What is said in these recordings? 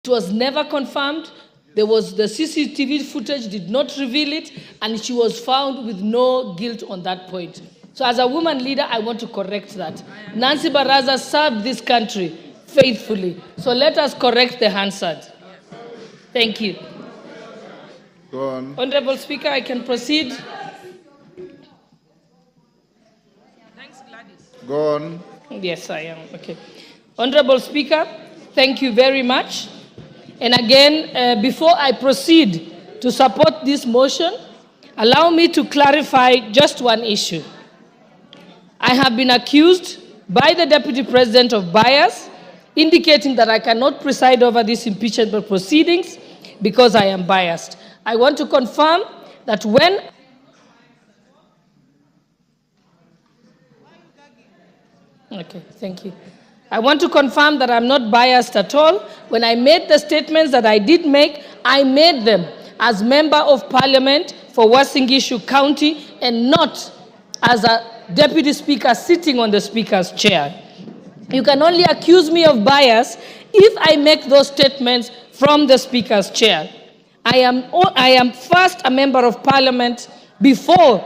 It was never confirmed. The CCTV footage did not reveal it, and she was found with no guilt on that point. So as a woman leader, I want to correct that. Nancy Baraza served this country faithfully. So let us correct the Hansard. Thank you. Go on. Honorable Speaker, I can proceed. Thanks, Gladys. Go on. Yes, I am. Okay. Honorable Speaker, thank you very much. And again, before I proceed to support this motion, allow me to clarify just one issue. I have been accused by the Deputy President of bias, indicating that I cannot preside over these impeachment proceedings because I am biased. I want to confirm that when... Okay, thank you. I want to confirm that I'm not biased at all. When I made the statements that I did make, I made them as Member of Parliament for Uasin Gishu County and not as a Deputy Speaker sitting on the Speaker's chair. You can only accuse me of bias if I make those statements from the Speaker's chair. I am first a Member of Parliament before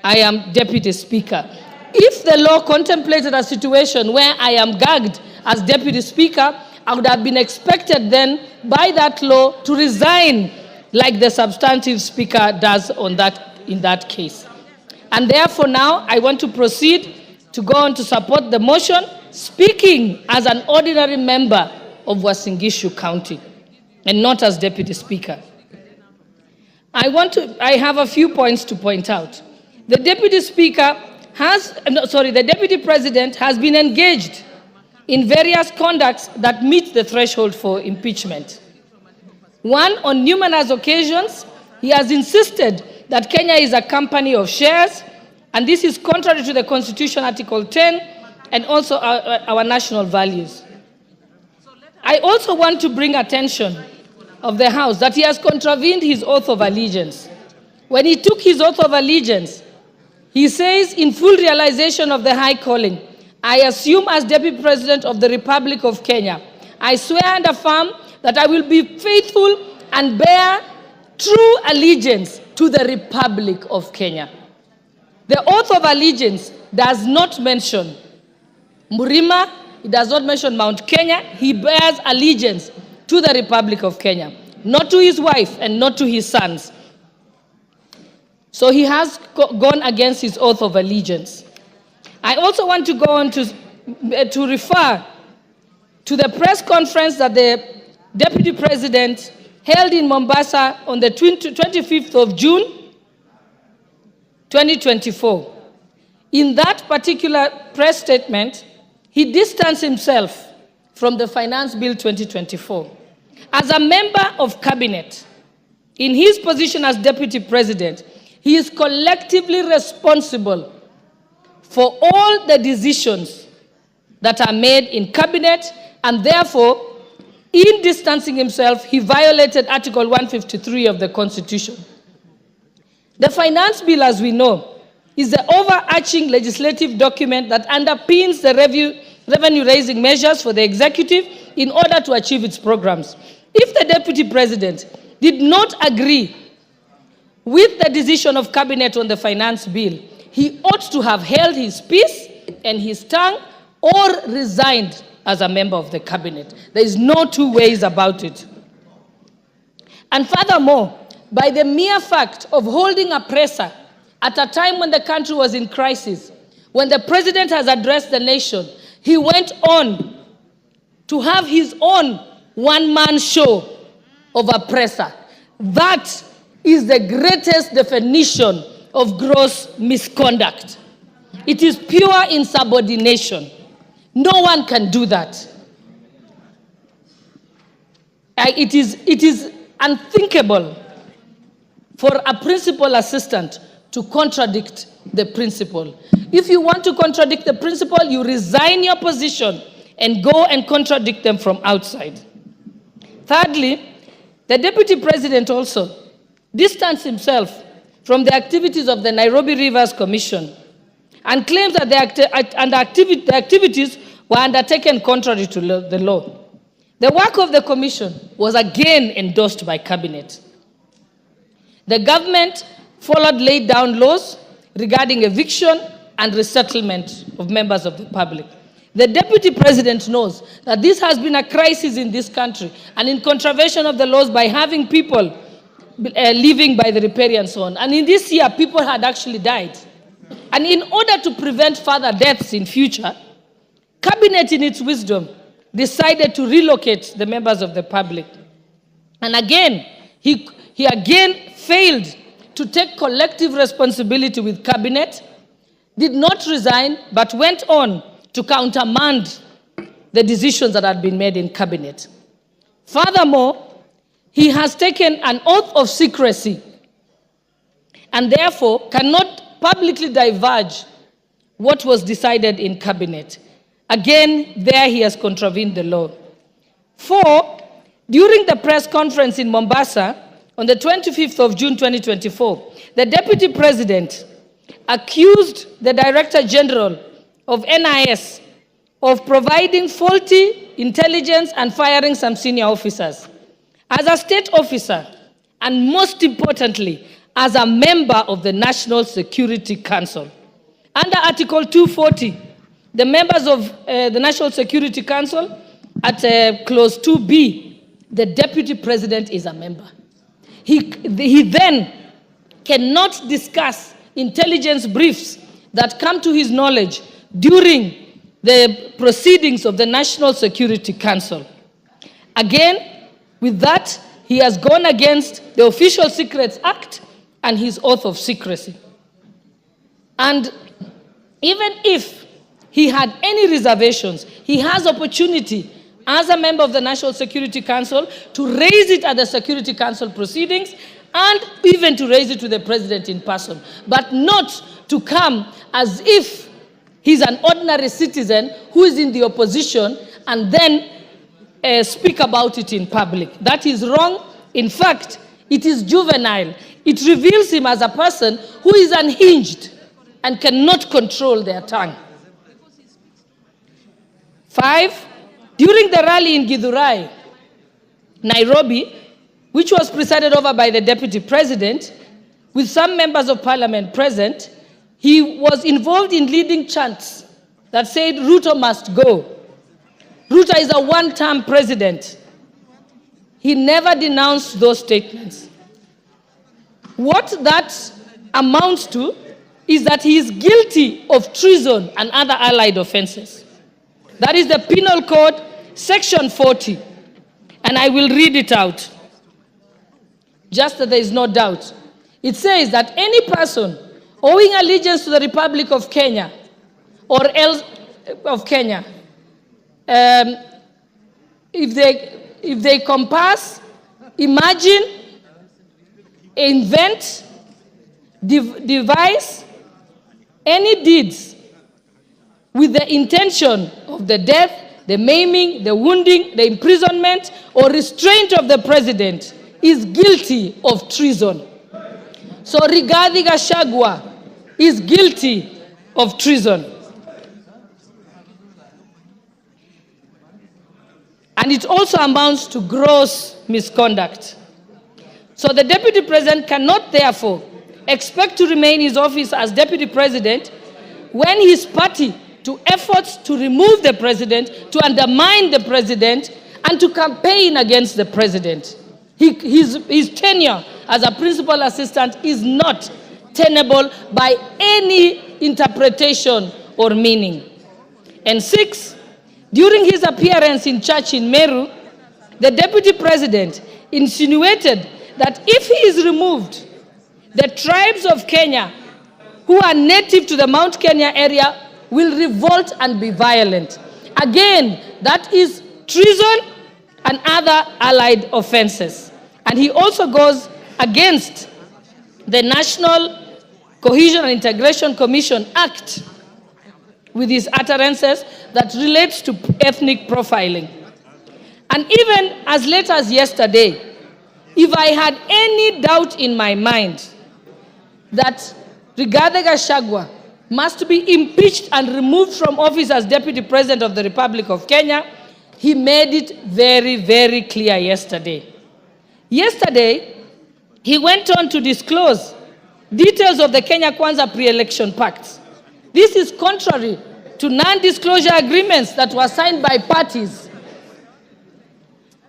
I am Deputy Speaker. If the law contemplated a situation where I am gagged as Deputy Speaker, I would have been expected then by that law to resign like the substantive Speaker does in that case. And therefore now I want to proceed to go on to support the motion, speaking as an ordinary member of Uasin Gishu County and not as Deputy Speaker. I have a few points to point out. The Deputy President has been engaged in various conducts that meet the threshold for impeachment. One, on numerous occasions, he has insisted that Kenya is a company of shares, and this is contrary to the Constitution, Article 10, and also our national values. I also want to bring attention of the House that he has contravened his oath of allegiance. When he took his oath of allegiance, he says, in full realization of the high calling, I assume as Deputy President of the Republic of Kenya, I swear and affirm that I will be faithful and bear true allegiance to the Republic of Kenya. The oath of allegiance does not mention Murima, it does not mention Mount Kenya. He bears allegiance to the Republic of Kenya, not to his wife and not to his sons. So he has gone against his oath of allegiance. I also want to go on to refer to the press conference that the Deputy President held in Mombasa on the 25th of June, 2024. In that particular press statement, he distanced himself from the Finance Bill 2024. As a member of cabinet, in his position as Deputy President, he is collectively responsible for all the decisions that are made in cabinet, and therefore, in distancing himself, he violated Article 153 of the Constitution. The Finance Bill, as we know, is the overarching legislative document that underpins the revenue-raising measures for the executive in order to achieve its programs. If the Deputy President did not agree with the decision of Cabinet on the Finance Bill, he ought to have held his peace and his tongue or resigned as a member of the Cabinet. There is no two ways about it. And furthermore, by the mere fact of holding a presser at a time when the country was in crisis, when the President has addressed the nation, he went on to have his own one-man show of a presser. That is the greatest definition of gross misconduct. It is pure insubordination. No one can do that. It is unthinkable for a principal assistant to contradict the principal. If you want to contradict the principal, you resign your position and go and contradict them from outside. Thirdly, the Deputy President also distanced himself from the activities of the Nairobi Rivers Commission and claims that the activities were undertaken contrary to the law. The work of the commission was again endorsed by cabinet. The government followed laid down laws regarding eviction and resettlement of members of the public. The deputy president knows that this has been a crisis in this country and in contravention of the laws by having people living by the riparian zone. And in this year, people had actually died. And in order to prevent further deaths in future, cabinet in its wisdom decided to relocate the members of the public. And again, he again failed to take collective responsibility with cabinet, did not resign, but went on to countermand the decisions that had been made in cabinet. Furthermore, he has taken an oath of secrecy and therefore cannot publicly divulge what was decided in cabinet. Again, there he has contravened the law. 4, during the press conference in Mombasa on the 25th of June 2024, the deputy president accused the Director General of NIS of providing faulty intelligence and firing some senior officers. As a state officer, and most importantly, as a member of the National Security Council, under Article 240, the members of the National Security Council, at Clause 2B, the deputy president is a member. He then cannot discuss intelligence briefs that come to his knowledge during the proceedings of the National Security Council. Again, with that, he has gone against the Official Secrets Act and his oath of secrecy. And even if he had any reservations, he has opportunity as a member of the National Security Council to raise it at the Security Council proceedings and even to raise it to the president in person, but not to come as if he's an ordinary citizen who is in the opposition and then speak about it in public. That is wrong. In fact, it is juvenile. It reveals him as a person who is unhinged and cannot control their tongue. 5, during the rally in Githurai, Nairobi, which was presided over by the deputy president, with some members of parliament present, he was involved in leading chants that said, Ruto must go. Ruto is a one-term president. He never denounced those statements. What that amounts to is that he is guilty of treason and other allied offenses. That is the Penal Code, Section 40. And I will read it out, just that there is no doubt. It says that any person owing allegiance to the Republic of Kenya or else of Kenya, if they compass, imagine, invent, devise any deeds with the intention of the death, the maiming, the wounding, the imprisonment, or restraint of the president is guilty of treason. So Rigathi Gachagua is guilty of treason. And it also amounts to gross misconduct. So the deputy president cannot therefore expect to remain in his office as deputy president when his party to efforts to remove the president, to undermine the president, and to campaign against the president. His tenure as a principal assistant is not tenable by any interpretation or meaning. And 6, during his appearance in church in Meru, the deputy president insinuated that if he is removed, the tribes of Kenya who are native to the Mount Kenya area will revolt and be violent. Again, that is treason and other allied offenses. And he also goes against the National Cohesion and Integration Commission Act with his utterances that relates to ethnic profiling. And even as late as yesterday, if I had any doubt in my mind that Rigathi Gachagua must be impeached and removed from office as Deputy President of the Republic of Kenya, He made it very, very clear yesterday. Yesterday, he went on to disclose details of the Kenya Kwanza pre-election pact. This is contrary to non-disclosure agreements that were signed by parties.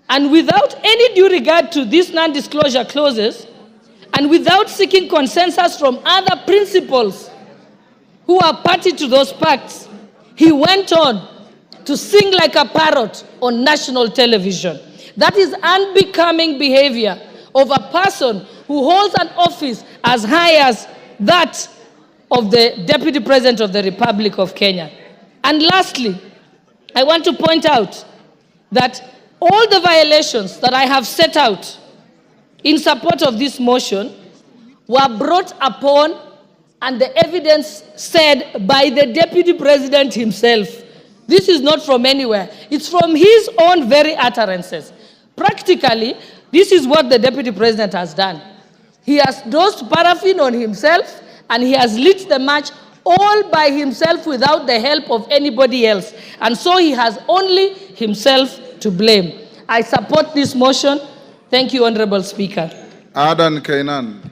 And without any due regard to these non-disclosure clauses, and without seeking consensus from other principals who are party to those pacts, he went on to sing like a parrot on national television. That is unbecoming behavior of a person who holds an office as high as that of the Deputy President of the Republic of Kenya. And lastly, I want to point out that all the violations that I have set out in support of this motion were brought upon and the evidence said by the Deputy President himself. This is not from anywhere. It's from his own very utterances. Practically, this is what the Deputy President has done. He has dosed paraffin on himself and he has lit the match all by himself without the help of anybody else. And so he has only himself to blame. I support this motion. Thank you, Honorable Speaker. Adan Kainan.